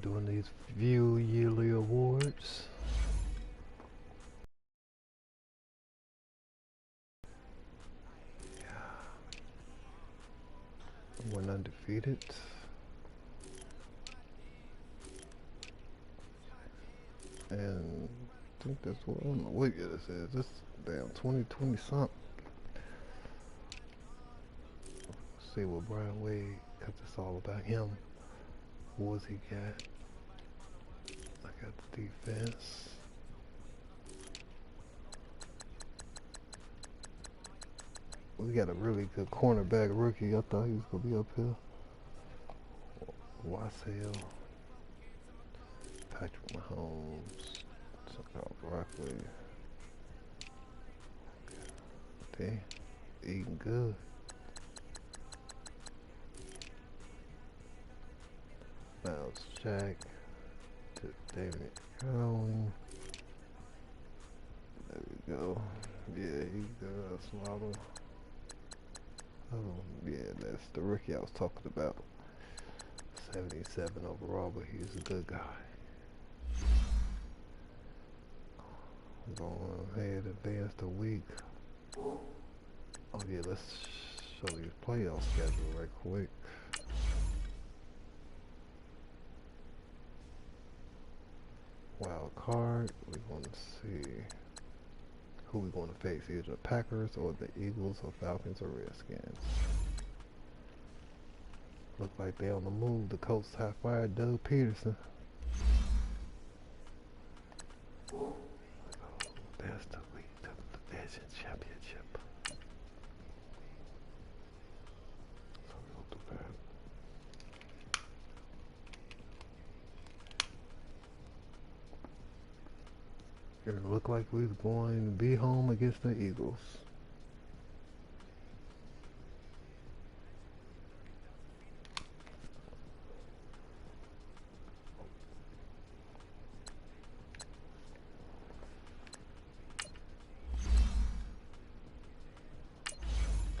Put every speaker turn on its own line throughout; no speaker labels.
doing these View Yearly Awards. Yeah. Went undefeated. And I think that's what, I don't know what year this is. This damn 2020 something. See what BeWade, because it's all about him. What was he got? I got the defense. We got a really good cornerback rookie. I thought he was going to be up here. Wassell. Patrick Mahomes. Something Broccoli. Damn. Eating good. Miles Jack to David Cowling. There we go. Yeah, he does Swaddle. Oh, yeah, that's the rookie I was talking about. 77 overall, but he's a good guy. Going ahead, advance the week. Oh yeah, let's show you the playoff schedule right quick. Wild card, we're going to see who we're going to face, either the Packers or the Eagles or Falcons or Redskins. Look like they're on the move. The Colts have fired Doug Peterson. That's the week, the Division Championship. So we'll do that. It looked like we was going to be home against the Eagles.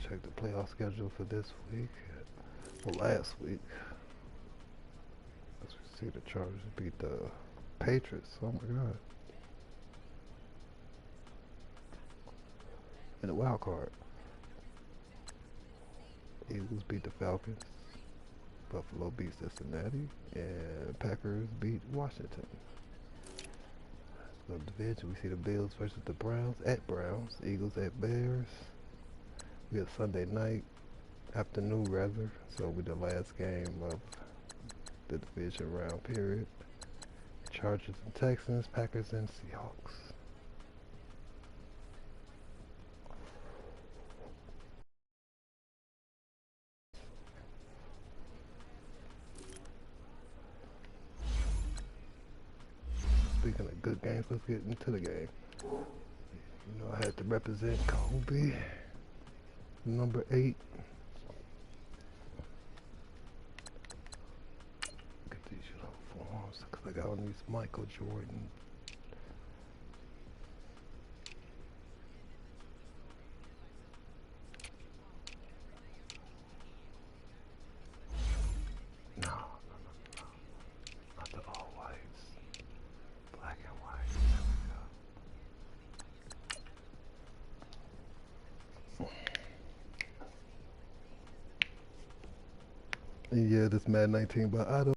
Check the playoff schedule for this week. Well, last week. Let's see, the Chargers beat the Patriots. Oh my God. In the wild card, Eagles beat the Falcons, Buffalo beat Cincinnati, and Packers beat Washington. So division, we see the Bills versus the Browns at Browns, Eagles at Bears. We have Sunday night, afternoon rather, so we the last game of the division round period. Chargers and Texans, Packers and Seahawks. Speaking of good games, let's get into the game. You know, I had to represent Kobe, number 8. Get these uniforms, because I got on these Michael Jordan. Yeah, this Madden 19 by Otto.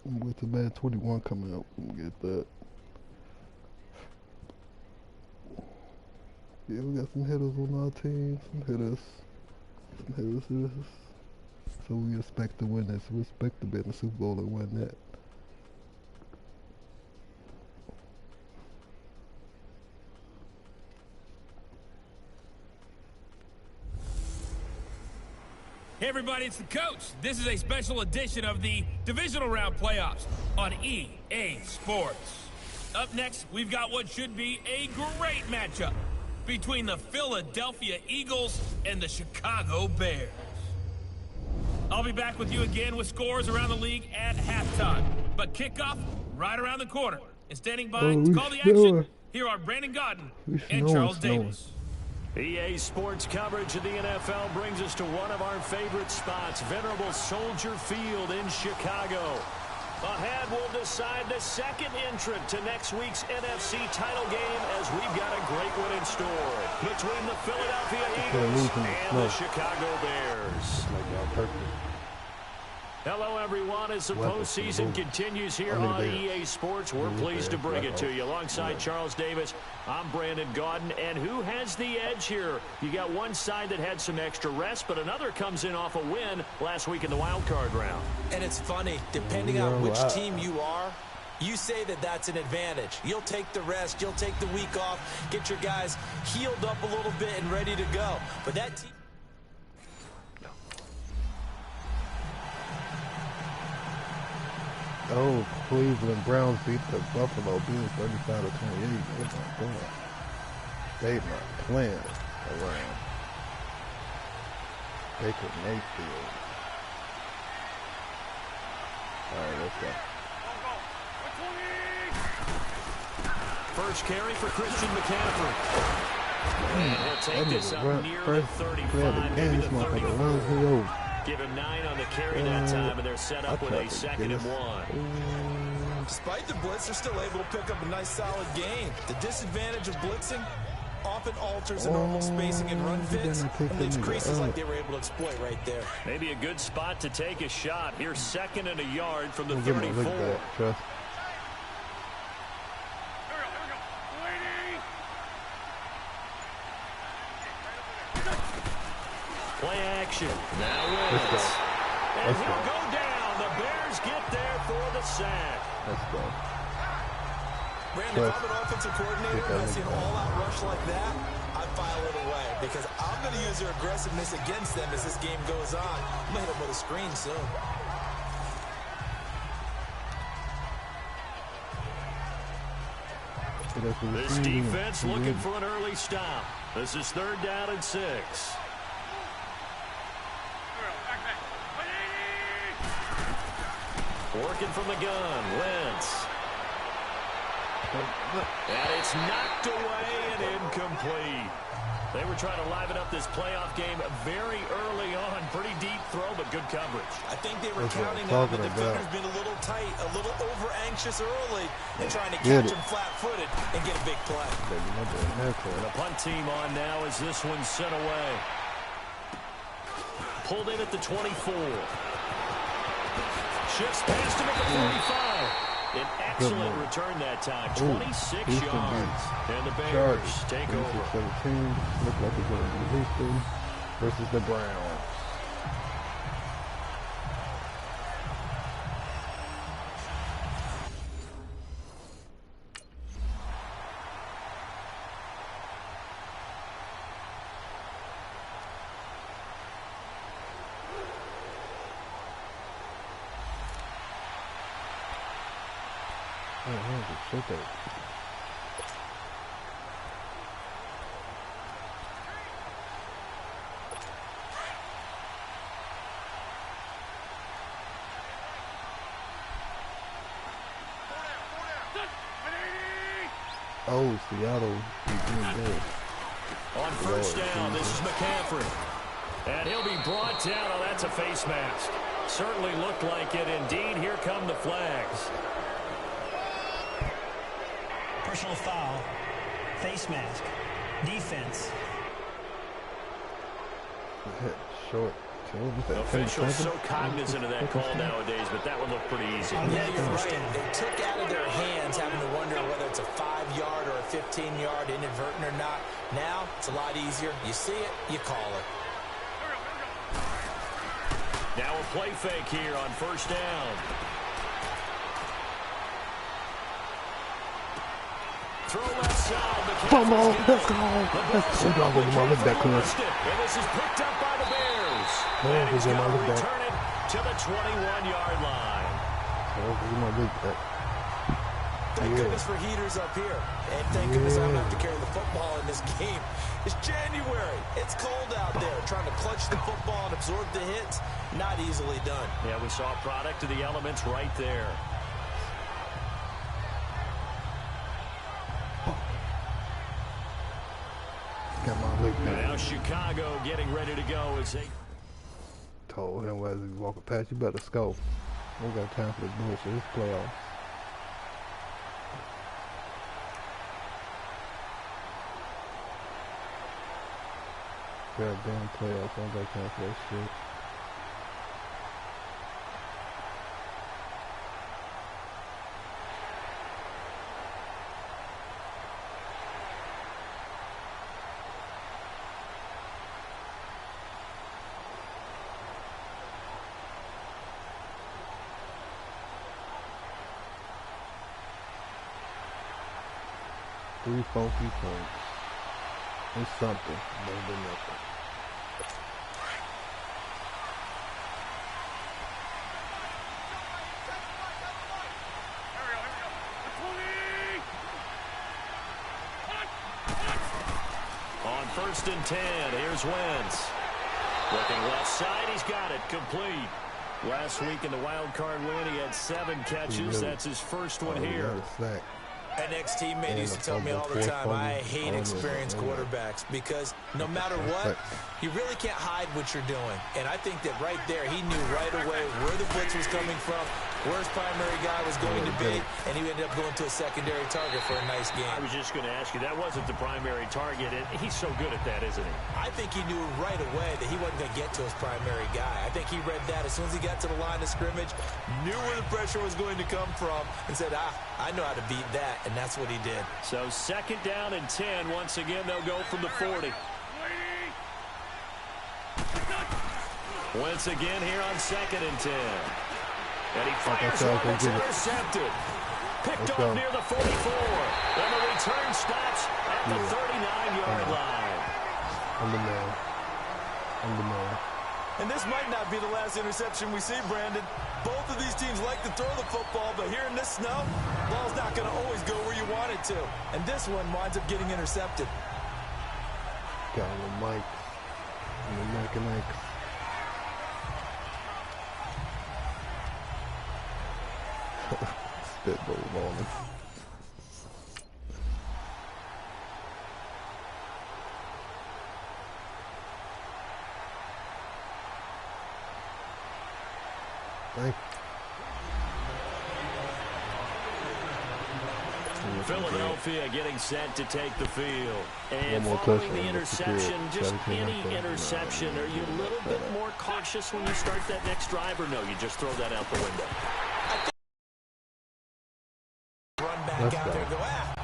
With the Madden 21 coming up, get that. Yeah, we got some hitters on our team, some hitters. So we expect to win this. We expect to be in the Super Bowl and win that.
Hey everybody, it's the coach. This is a special edition of the Divisional Round Playoffs on EA Sports. Up next, we've got what should be a great matchup between the Philadelphia Eagles and the Chicago Bears. I'll be back with you again with scores around the league at halftime. But kickoff right around the corner. And standing by to call the action, here are Brandon Godden and Charles Davis.
EA Sports coverage of the NFL brings us to one of our favorite spots, venerable Soldier Field in Chicago. Ahead, we'll decide the second entrant to next week's NFC title game as we've got a great one in store between the Philadelphia Eagles and the Chicago Bears. Hello, everyone. As the postseason continues here on EA Sports, we're pleased to bring it to you. Alongside Charles Davis, I'm Brandon Gaudin. And who has the edge here? You got one side that had some extra rest, but another comes in off a win last week in the wild card round.
And it's funny, depending on which team you are, you say that that's an advantage. You'll take the rest, you'll take the week off, get your guys healed up a little bit and ready to go. But that team...
Oh, Cleveland Browns beat the Buffalo Bills 35-28. Oh my God. They not playing around. Baker Mayfield. Alright, let's go.
First carry for Christian McCaffrey. And he'll take this up near the 35, maybe the 34. Give him 9 on the carry that time, and they're set up with a 2nd and 1.
Despite the blitz, they're still able to pick up a nice, solid gain. The disadvantage of blitzing often alters the normal spacing and run fits and leaves creases like they were able to exploit right there.
Maybe a good spot to take a shot. Here's 2nd and a yard from the 34. Play action. Now Wentz. And he'll go down. The Bears get there for the sack.
Let's go.
Brandon, if I'm an offensive coordinator and I see an all-out rush like that, I file it away because I'm going to use their aggressiveness against them as this game goes on. I'm going to hit them with a screen soon.
This defense looking for an early stop. This is 3rd down and 6. Working from the gun, Wentz. And it's knocked away and incomplete. They were trying to liven up this playoff game very early on. Pretty deep throw, but good coverage.
I think they were counting on the defenders being a little tight, a little over-anxious early, and trying to catch him flat-footed and get a big play.
The punt team on now as this one's sent away. Pulled in at the 24. Shifts past him at the 45. An excellent return that time. 26 yards. And the Bears take over.
17. Looks like it's going to be Houston versus the Browns. Oh, Seattle.
On first down, this is McCaffrey. And he'll be brought down. Oh, that's a face mask. Certainly looked like it. Indeed, here come the flags.
Personal foul, face mask, defense.
Short.
Officials so cognizant of that call nowadays, but that one looked pretty easy.
Yeah, you're right. They took out of their hands having to wonder whether it's a 5-yard or a 15-yard, inadvertent or not. Now, it's a lot easier. You see it, you call it.
Now a play fake here on first down. Throw left side.
Come on, let's go. Let's go.
And this is picked up by the Bears. And he's going to return it to the 21-yard line.
Thank goodness for heaters up here. And thank goodness I don't have to carry the football in this game. It's January. It's cold out there. Trying to clutch the football and absorb the hits, not easily done.
Yeah, we saw a product of the elements right there.
Got my leg back.
Chicago getting ready to go as they...
Told him as he walking past, you better scope. We got time for this bullshit. It's playoffs. Goddamn playoffs. I don't got time for that shit. Three funky points. It's something, more than nothing.
On 1st and 10, here's Wentz. Looking left side, he's got it, complete. Last week in the wild card win, he had 7 catches. That's his first one here.
An ex-teammate used to tell me all the time, I hate experienced quarterbacks because no matter what, you really can't hide what you're doing. And I think that right there, he knew right away where the blitz was coming from, where his primary guy was going to be, and he ended up going to a secondary target for a nice game.
I was just going to ask you, that wasn't the primary target, and he's so good at that, isn't he? I
think he knew right away that he wasn't going to get to his primary guy. I think he read that as soon as he got to the line of scrimmage, knew where the pressure was going to come from, and said, I know how to beat that. And that's what he did.
So 2nd down and 10. Once again, they'll go from the 40. Once again here on 2nd and 10. And he fires one that's intercepted. Picked off near the 44. And the return stops at the 39-yard line.
I'm the man. I'm the man.
And this might not be the last interception we see, Brandon. Both of these teams like to throw the football, but here in this snow, the ball's not going to always go where you want it to. And this one winds up getting intercepted.
Got him a mic. And Mike. Spitball on him.
Philadelphia getting set to take the field. And following the interception, just any interception, are you a little bit more cautious when you start that next drive, or no, you just throw that out the window?
Run back out there and go,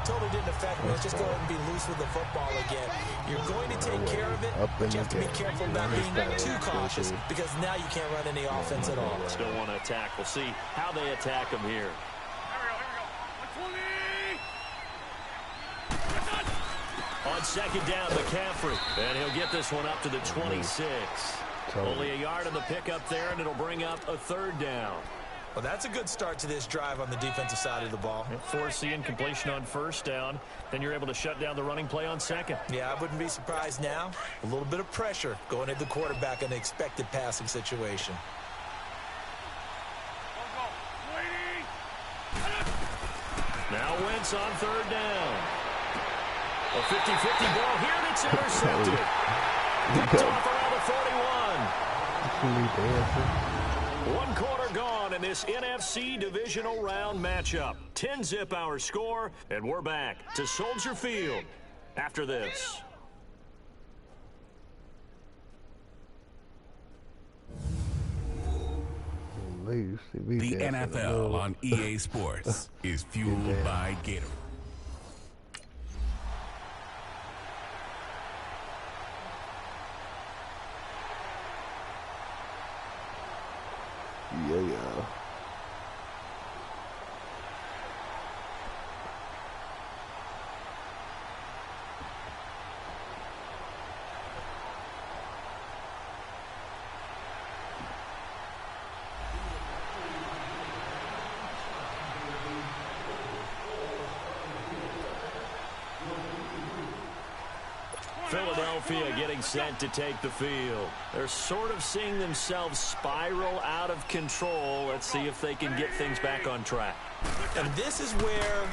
totally didn't affect me. Let's just go ahead and be loose with the football again. You're going to take care of it, but you have to be careful about being too cautious because now you can't run any offense at all.
Still want to attack. We'll see how they attack him here. On 2nd down, McCaffrey. And he'll get this one up to the 26. Only a yard on the pickup there, and it'll bring up a 3rd down.
Well, that's a good start to this drive on the defensive side of the ball.
Force the incompletion on 1st down. Then you're able to shut down the running play on 2nd.
Yeah, I wouldn't be surprised now. A little bit of pressure going at the quarterback in an expected passing situation.
Now Wentz on 3rd down. A 50-50 ball here, and it's intercepted. Picked off around the 41. 1 quarter gone in this NFC Divisional Round matchup. 10-zip our score, and we're back to Soldier Field after this.
The NFL on EA Sports is fueled by Gatorade.
Yeah.
Philadelphia getting set to take the field. They're sort of seeing themselves spiral out of control. Let's see if they can get things back on track.
And this is where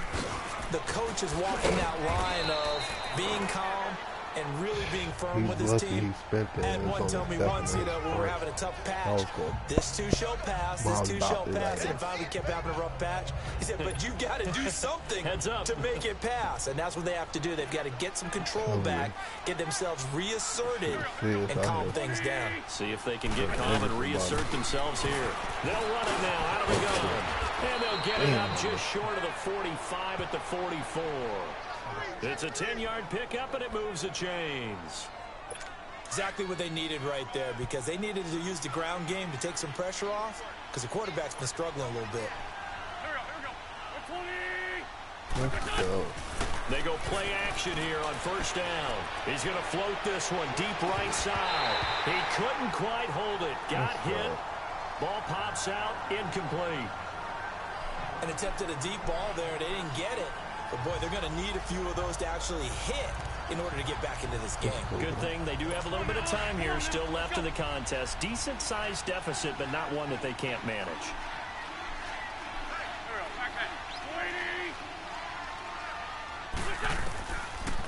the coach is walking that line of being calm, and really being firm with his team. And one told me once, you know, when we're having a tough patch, this too shall pass, this too shall pass, and finally kept having a rough patch. He said, but you got to do something to make it pass, and that's what they have to do. They've got to get some control back, get themselves reasserted, and calm things down.
See if they can get calm and reassert themselves here. They'll run it now, out of the gun, and they'll get it up just short of the 45 at the 44. It's a 10-yard pickup, and it moves the chains.
Exactly what they needed right there, because they needed to use the ground game to take some pressure off, because the quarterback's been struggling a little bit.
Let's go.
They go play action here on first down. He's going to float this one deep right side. He couldn't quite hold it. Got hit. Ball pops out, incomplete.
And attempted a deep ball there. They didn't get it. But, boy, they're going to need a few of those to actually hit in order to get back into this game.
Good thing they do have a little bit of time here still left in the contest. Decent-sized deficit, but not one that they can't manage.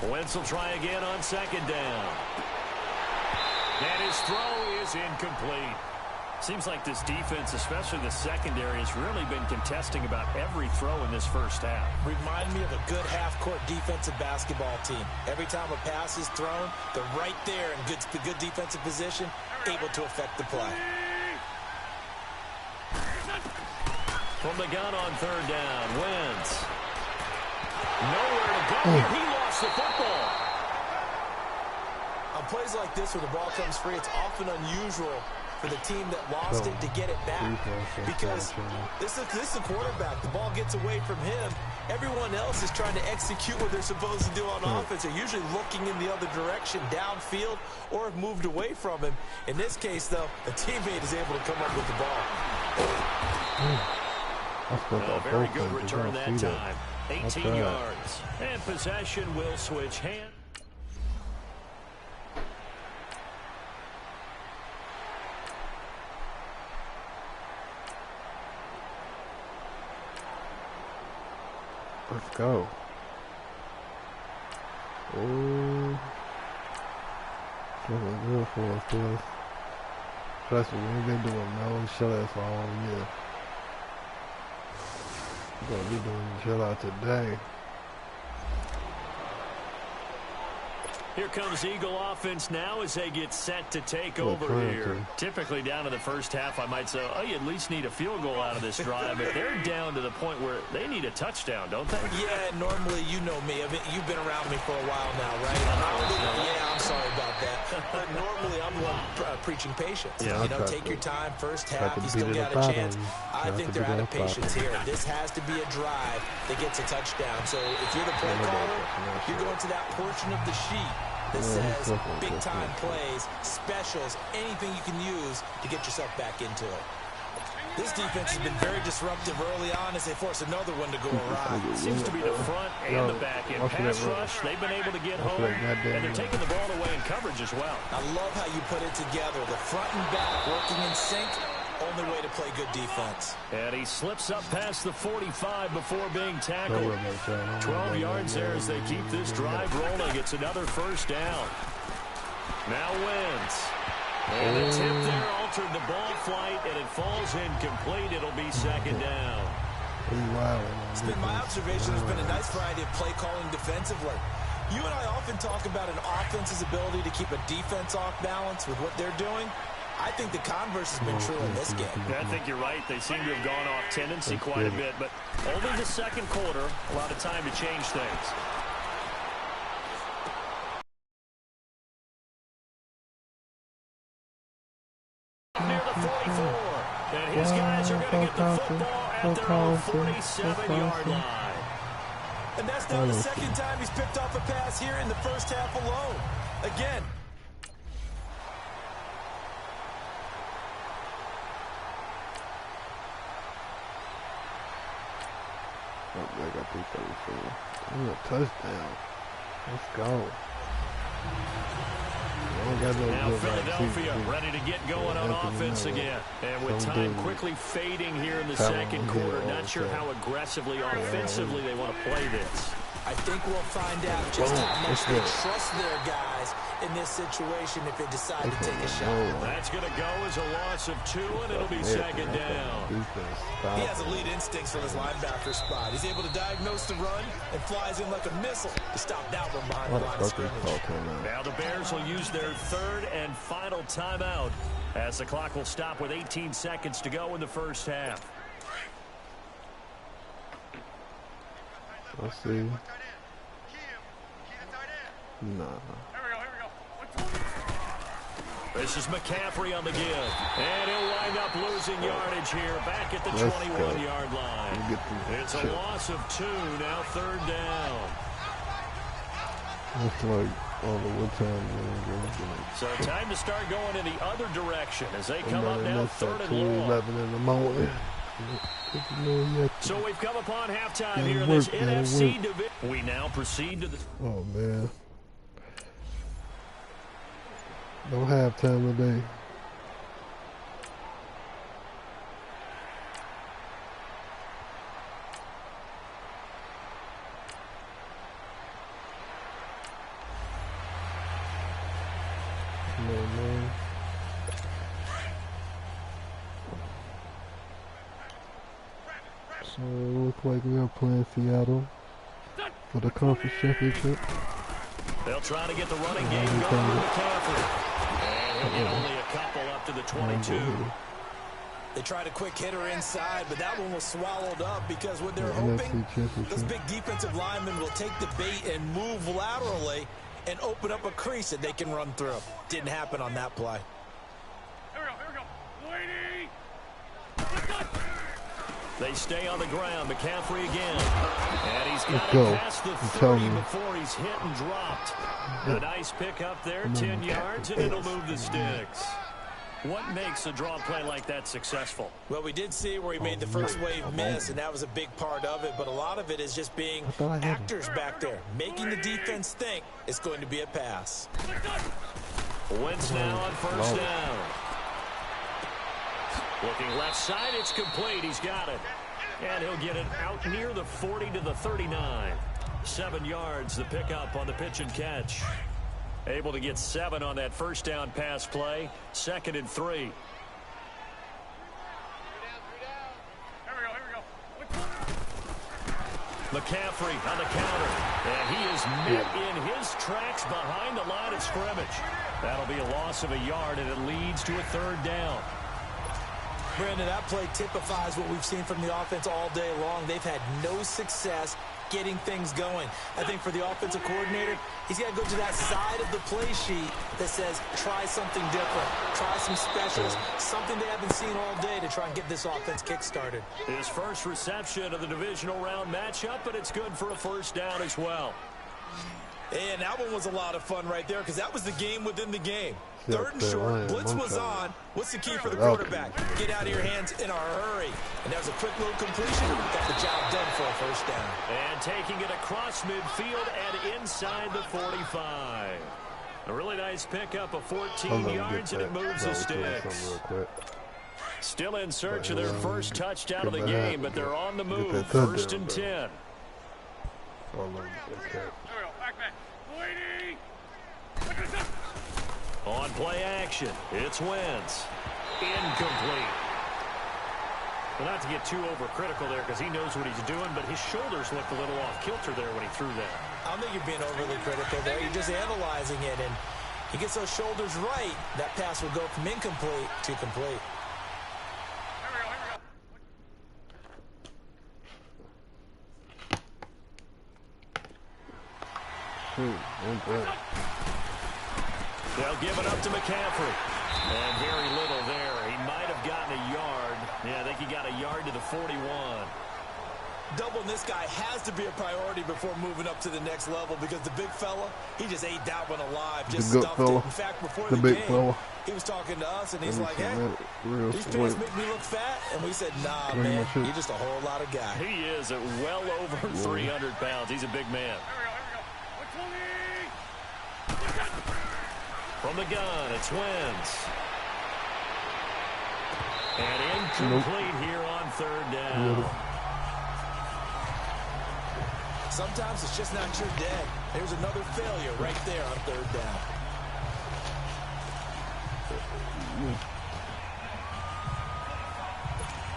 Wentz will try again on second down. And his throw is incomplete. Seems like this defense, especially the secondary, has really been contesting about every throw in this first half.
Remind me of a good half-court defensive basketball team. Every time a pass is thrown, they're right there in good defensive position, able to affect the play.
From the gun on third down, Wentz. Nowhere to go here. He lost the football.
On plays like this where the ball comes free, it's often unusual for the team that lost it to get it back, because this is the quarterback. The ball gets away from him. Everyone else is trying to execute what they're supposed to do on offense. They're usually looking in the other direction, downfield, or have moved away from him. In this case, though, a teammate is able to come up with the ball.
Very good return that time. 18 yards. And possession will switch hands.
Let's go. Oh, looking good for us, boys. Trust me, we've been doing no shutouts all year. We're gonna be doing a shutout today.
Here comes Eagle offense now as they get set to take over here. Typically down to the first half, I might say, oh, you at least need a field goal out of this drive, but they're down to the point where they need a touchdown, don't they?
Yeah, normally, you know me. You've been around me for a while now, right? Yeah, I'm sorry about that. But normally, I'm the one preaching patience.
Yeah,
you know, take your time, first half, you still got a chance. I think they're out of patience here. This has to be a drive that gets a touchdown. So if you're the play caller, you're going to that portion of the sheet that says big-time plays, specials, anything you can use to get yourself back into it. This defense has been very disruptive early on as they force another one to go awry.
Seems to be the front and the back end. Pass rush, they've been able to get home, and they're taking the ball away in coverage as well.
I love how you put it together. The front and back working in sync. Only way to play good defense.
And he slips up past the 45 before being tackled. 12 yards there as they keep this drive rolling. It's another first down. Now Wentz. And the tip there altered the ball flight, and it falls incomplete. It'll be second down.
It's been my observation. There's been a nice variety of play calling defensively. You and I often talk about an offense's ability to keep a defense off balance with what they're doing. I think the converse has been true in this game.
I think you're right. They seem to have gone off tendency quite a bit, but only the second quarter, a lot of time to change things. Near the 44, and his guys are going to get the football at their own 47-yard line.
And that's now the second time he's picked off a pass here in the first half alone. Again.
Oh, they got 334. Ooh, a touchdown. Let's go.
Now Philadelphia ready to get going on offense again. And with time quickly fading here in the second quarter, not sure how aggressively offensively they want to play this.
I think we'll find out just how much they trust their guys in this situation if they decide to take a shot.
That's going to go as a loss of 2, and it'll be second down.
He has elite instincts from his linebacker spot. He's able to diagnose the run and flies in like a missile to stop that one behind the line of scrimmage.
Now the Bears will use their third and final timeout as the clock will stop with 18 seconds to go in the first half.
Let's see. Nah.
This is McCaffrey on the give. And he'll wind up losing yardage here back at the 21-yard line. It's a loss of 2, now third down.
Looks like what time we're going.
So time to start going in the other direction as they come up now third and long.
11 in the morning.
So we've come upon halftime here in this NFC division. We now proceed to the...
Oh, man. No halftime today. Come on, man. So it looks like we are playing Seattle for the conference championship.
They'll try to get the running game going with McCaffrey. And he'll get only a couple up to the 22.
They tried a quick hitter inside, but that one was swallowed up because what they're hoping, those big defensive linemen will take the bait and move laterally and open up a crease that they can run through. Didn't happen on that play.
Here we go.
They stay on the ground. McCaffrey again. And he's got it past the 30 before he's hit and dropped. A nice pick up there, 10 yards, and it'll move the sticks. What makes a draw play like that successful?
Well, we did see where he made the first wave miss, and that was a big part of it. But a lot of it is just being actors back there, making the defense think it's going to be a pass.
Wentz now on first down. Looking left side, it's complete. He's got it. And he'll get it out near the 40 to the 39. 7 yards, the pickup on the pitch and catch. Able to get 7 on that first down pass play. 2nd and 3.
Here we go.
McCaffrey on the counter. And he is met in his tracks behind the line of scrimmage. That'll be a loss of a yard, and it leads to a 3rd down.
Brandon, that play typifies what we've seen from the offense all day long. They've had no success getting things going. I think for the offensive coordinator, he's got to go to that side of the play sheet that says, try something different, try some specials, something they haven't seen all day to try and get this offense kick-started.
His first reception of the divisional round matchup, but it's good for a first down as well.
And that one was a lot of fun right there because that was the game within the game. 3rd and short, blitz was on. What's the key for the quarterback? Get out of your hands in a hurry. And that was a quick little completion. Got the job done for a first down.
And taking it across midfield and inside the 45. A really nice pickup of 14 yards, and it moves the sticks. Still in search of their first touchdown of the game, but they're on the move. 1st and 10. On play action, it's Wentz. Incomplete. Well, not to get too overcritical there because he knows what he's doing, but his shoulders looked a little off kilter there when he threw that.
I don't think you're being overly critical there. You're just analyzing it, and he gets those shoulders right. That pass will go from incomplete to complete.
They'll give it up to McCaffrey. And very little there. He might have gotten a yard. Yeah, I think he got a yard to the 41.
Doubling this guy has to be a priority before moving up to the next level because the big fella, he just ate that one alive, just stuffed it. In fact, before the game, he was talking to us, and he's like, hey, these pants make me look fat. And we said, nah, man, you're just a whole lot of guy.
He is at well over 300 pounds. He's a big man. From the gun, it's Wentz. And incomplete here on 3rd down.
Sometimes it's just not your day. There's another failure right there on third down.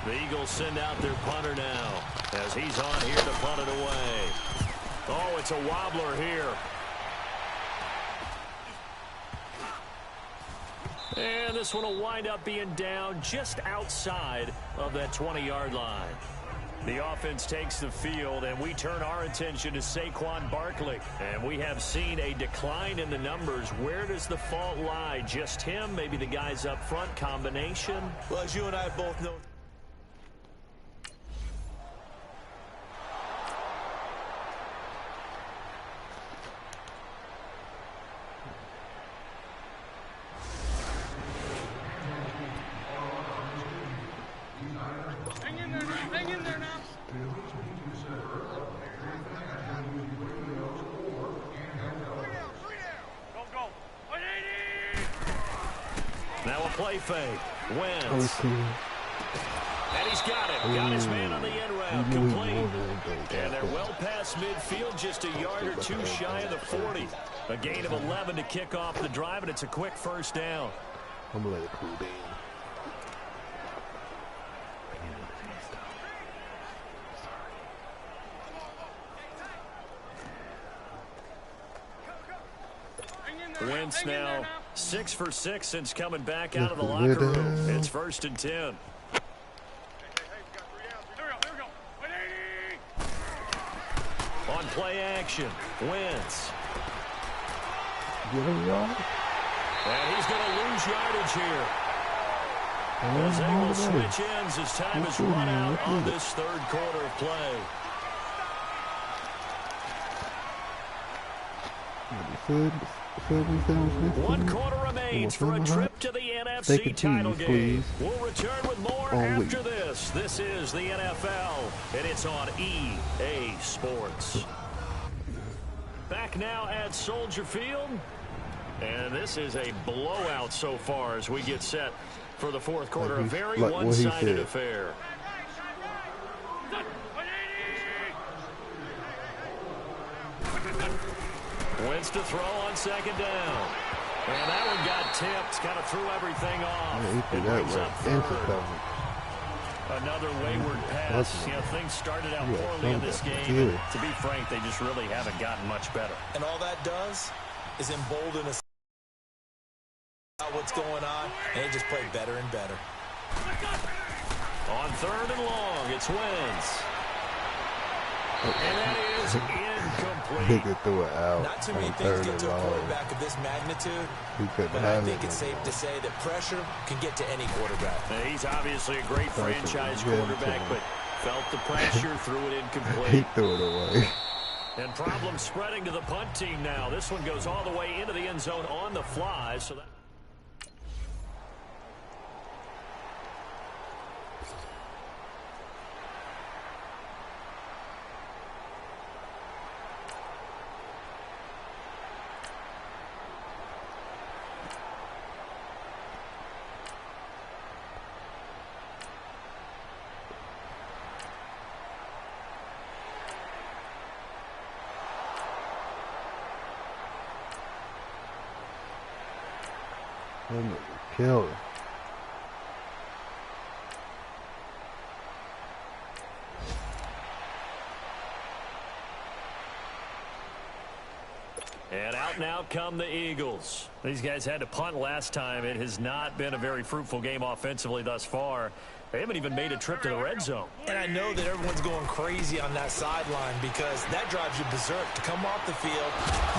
The Eagles send out their punter now as he's on here to punt it away. Oh, it's a wobbler here. And this one will wind up being down just outside of that 20-yard line. The offense takes the field, and we turn our attention to Saquon Barkley. And we have seen a decline in the numbers. Where does the fault lie? Just him? Maybe the guys up front? Combination?
Well, as you and I both know,
now a play fake. Wentz. And he's got it. Got his man on the end route. Complete. And they're well past midfield, just a yard or two shy of the 40. A gain of 11 to kick off the drive, and it's a quick first down.
I'm going to let it cool down.
Wentz now 6 for 6 since coming back out of the locker room. It's 1st and 10. On play action, Wentz. And he's going to lose yardage here. As they will switch ends as time is run out on this third quarter of play. One quarter remains for a trip to the NFC title game. We'll return with more after this. This is the NFL, and it's on EA Sports. Back now at Soldier Field, and this is a blowout so far as we get set for the fourth quarter. A very one-sided affair. Wentz to throw on second down. And that one got tipped, kind of threw everything off. It brings up third. Another wayward pass. You know, things started out poorly in this game. And to be frank, they just really haven't gotten much better.
And all that does is embolden us about what's going on, and they just play better and better.
On third and long, it's Wentz. And that is incomplete.
Not too many things get to a quarterback of this magnitude, but I think it's safe to say that pressure can get to any quarterback.
He's obviously a great franchise quarterback, but felt the pressure, threw it incomplete.
He threw it away.
And problem spreading to the punt team now. This one goes all the way into the end zone on the fly. So that
Kill it.
And out now come the Eagles. These guys had to punt last time. It has not been a very fruitful game offensively thus far. They haven't even made a trip to the red zone.
And I know that everyone's going crazy on that sideline because that drives you berserk to come off the field,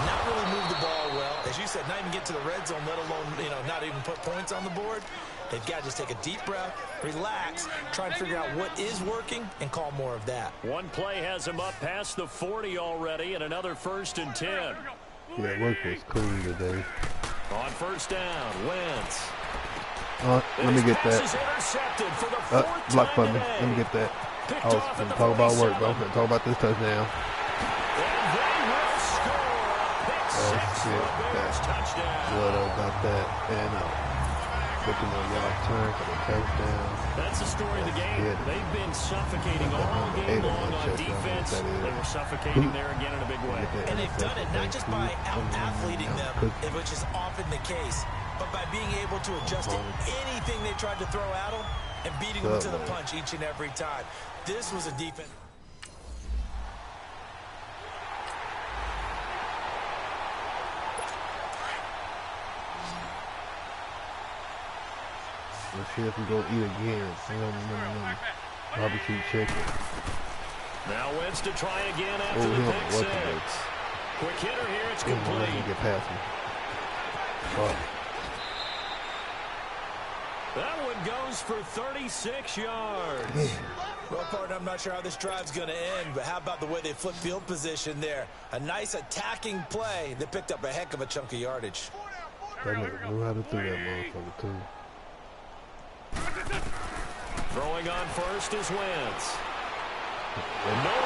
not really move the ball well. As you said, not even get to the red zone, let alone, not even put points on the board. They've got to just take a deep breath, relax, try and figure out what is working, and call more of that.
One play has them up past the 40 already, and another 1st and 10.
Yeah, work was cool today.
On first down, Wentz.
Let me get that. Block for me. Let me get that. I was going to talk about work, bro. I'm going to talk about this touchdown. Oh, shit. What about that? And looking on y'all turn for the touchdown.
that's the story of the game. They've been suffocating all game long on defense. They were suffocating there again in a big way.
And they've done it not just by out-athleting them, which is often the case, but by being able to adjust to anything they tried to throw at them and beating them to the punch each and every time. This was a defense.
Let's see if we go eat again. Barbecue chicken.
Now Wentz to try again after the pick six. Quick hitter here, it's complete.
Get past me.
That one goes for 36 yards.
Well, partner, I'm not sure how this drive's going to end, but how about the way they flip field position there? A nice attacking play that picked up a heck of a chunk of yardage.
That nigga knew how to do that motherfucker, too.
Throwing on first is Wentz.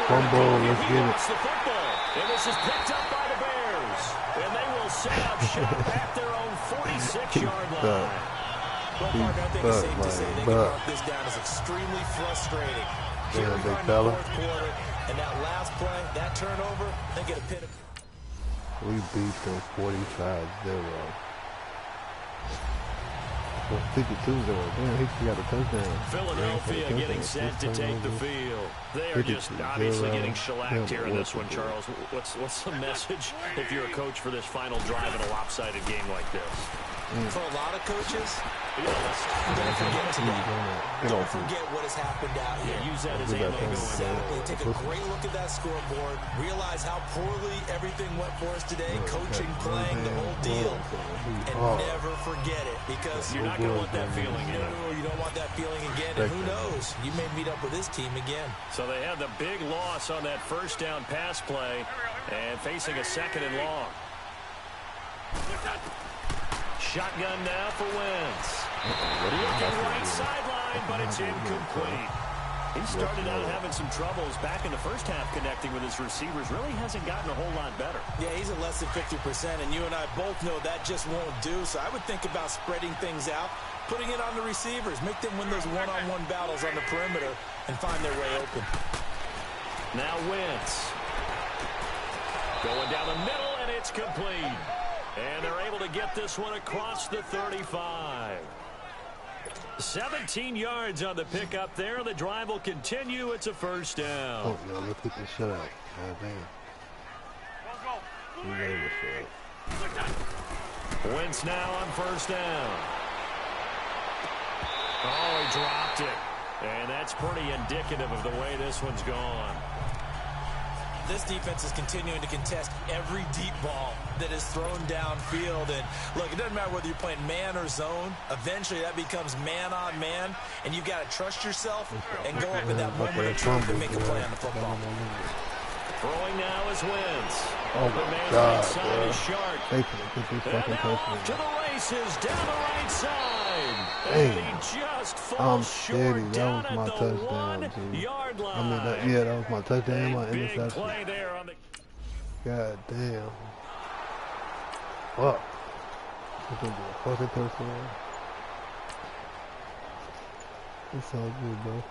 Fumble, let's get it.
The football, and this is picked up by the Bears, and they will set up shop at their own 46-yard line.
Well, partner, I think it's safe to say they can mark this down as extremely frustrating. Here we are in the fourth quarter, and that last play, that turnover, they get a pin.
We beat them 45-0. 52-0. Damn, he got a touchdown.
Philadelphia getting set to take the field. They are just obviously getting shellacked here in this one, Charles. What's the message if you're a coach for this final drive in a lopsided game like this?
For a lot of coaches, don't forget today. Don't forget what has happened out here.
Yeah, use that as ammo going down.
Take a great look at that scoreboard. Realize how poorly everything went for us today. Coaching, playing, the whole deal. And never forget it, because
you're not going to want that feeling again.
No, you don't want that feeling again. And who knows? You may meet up with this team again.
So they had the big loss on that first down pass play and facing a second and long. Shotgun now for Wentz. Looking right sideline, but it's incomplete. He started out having some troubles back in the first half connecting with his receivers. Really hasn't gotten a whole lot better.
Yeah, he's at less than 50%, and you and I both know that just won't do. So I would think about spreading things out, putting it on the receivers, make them win those one-on-one battles on the perimeter, and find their way open.
Now Wentz. Going down the middle, and it's complete. And they're able to get this one across the 35. 17 yards on the pickup there. The drive will continue. It's a first down.
Oh, no, let's get this shut out. God damn.
Wentz now on first down. Oh, he dropped it. And that's pretty indicative of the way this one's gone.
This defense is continuing to contest every deep ball that is thrown downfield. And look, it doesn't matter whether you're playing man or zone. Eventually, that becomes man on man, and you've got to trust yourself and go up in that moment of truth and make a play on the football.
Throwing now is Wentz.
Oh my God,
side is Shark.
They can get this fucking touchdown.
To the races down the right side.
Hey,
and he just falls short down at the
touchdown,
1-yard line.
I mean, that was my touchdown, my
big
interception.
play there on the...
God damn. Fuck. This is a fucking touchdown. It's all good, bro.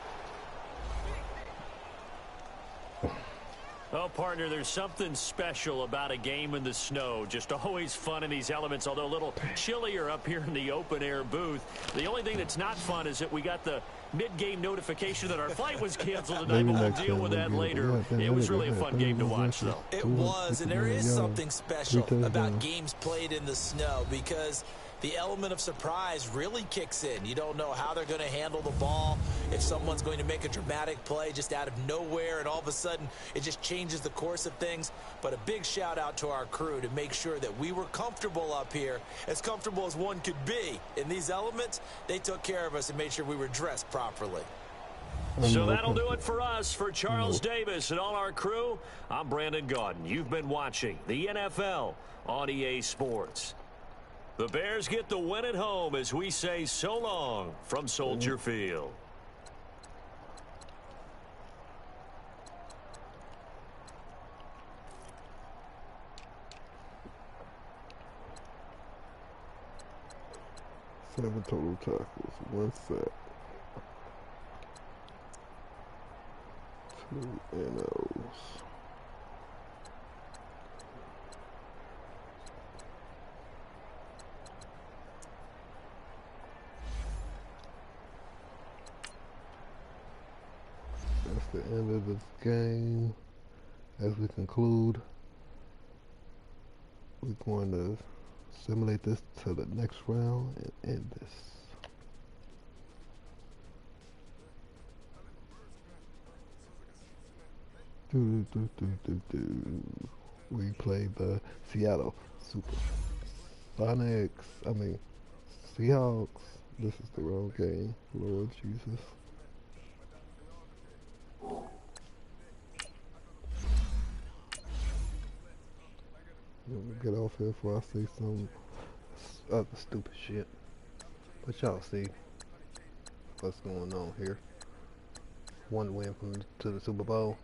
Well, partner, there's something special about a game in the snow. Just always fun in these elements, although a little chillier up here in the open-air booth. The only thing that's not fun is that we got the mid-game notification that our flight was canceled tonight, but we'll deal with that later. It was really a fun game to watch, though.
It was, and there is something special about games played in the snow because the element of surprise really kicks in. You don't know how they're going to handle the ball, if someone's going to make a dramatic play just out of nowhere, and all of a sudden it just changes the course of things. But a big shout out to our crew to make sure that we were comfortable up here, as comfortable as one could be. In these elements, they took care of us and made sure we were dressed properly.
So that'll do it for us. For Charles Davis and all our crew, I'm Brandon Gaudin. You've been watching the NFL on EA Sports. The Bears get the win at home as we say so long from Soldier Field.
Seven total tackles, 1 sack. NOs. That's the end of this game. As we conclude, we're going to simulate this to the next round and end this. We played the Seattle Sonics. I mean, Seahawks. This is the wrong game. Lord Jesus. Let me get off here before I say some other stupid shit. But y'all see what's going on here. One win to the Super Bowl.